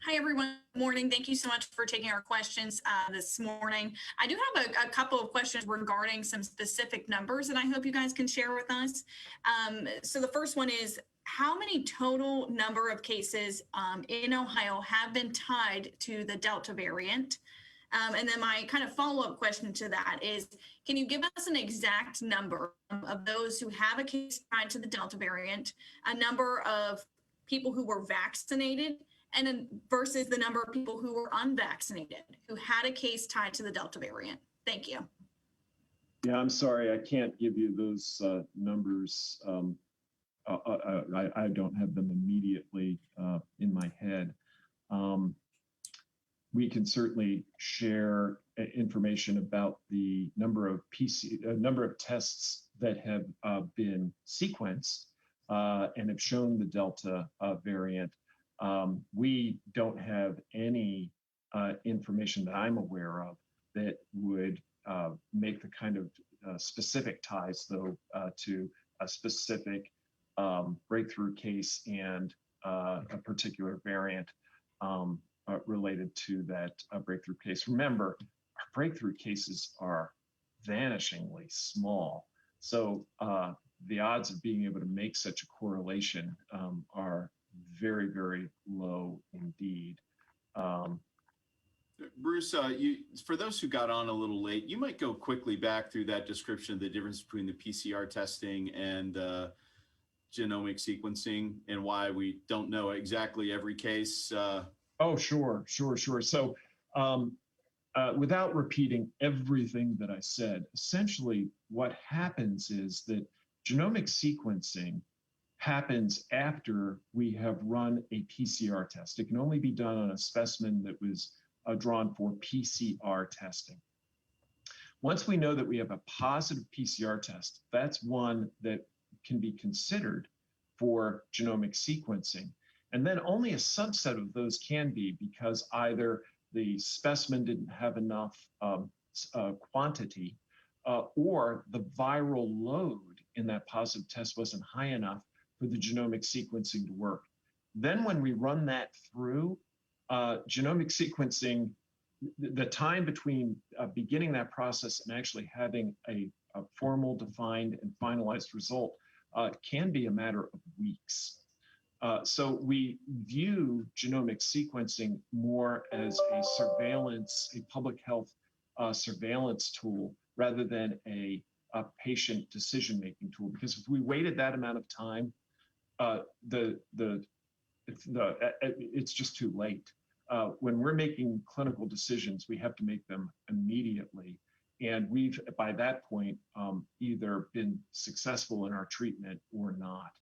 Hi, everyone. Good morning. Thank you so much for taking our questions this morning. I do have a couple of questions regarding some specific numbers that I hope you guys can share with us. So the first one is, how many total number of cases in Ohio have been tied to the Delta variant? And then my kind of follow-up question to that is, can you give us an exact number of those who have a case tied to the Delta variant, a number of people who were vaccinated, and then versus the number of people who were unvaccinated who had a case tied to the Delta variant? Thank you. Yeah, I'm sorry, I can't give you those numbers. I don't have them immediately in my head. We can certainly share information about the number of tests that have been sequenced and have shown the Delta variant. We don't have any information that I'm aware of that would make the kind of specific ties, though, to a specific breakthrough case and a particular variant related to that breakthrough case. Remember, our breakthrough cases are vanishingly small. So the odds of being able to make such a correlation are very, very low indeed. Bruce, for those who got on a little late, you might go quickly back through that description of the difference between the PCR testing and genomic sequencing and why we don't know exactly every case. Oh, sure. So without repeating everything that I said, essentially what happens is that genomic sequencing happens after we have run a PCR test. It can only be done on a specimen that was drawn for PCR testing. Once we know that we have a positive PCR test, that's one that can be considered for genomic sequencing. And then only a subset of those can be, because either the specimen didn't have enough quantity or the viral load in that positive test wasn't high enough for the genomic sequencing to work. Then when we run that through, genomic sequencing, the time between beginning that process and actually having a formal, defined, and finalized result can be a matter of weeks. So we view genomic sequencing more as a surveillance, a public health surveillance tool rather than a patient decision-making tool. Because if we waited that amount of time, it's just too late. When we're making clinical decisions, we have to make them immediately. And we've, by that point, either been successful in our treatment or not.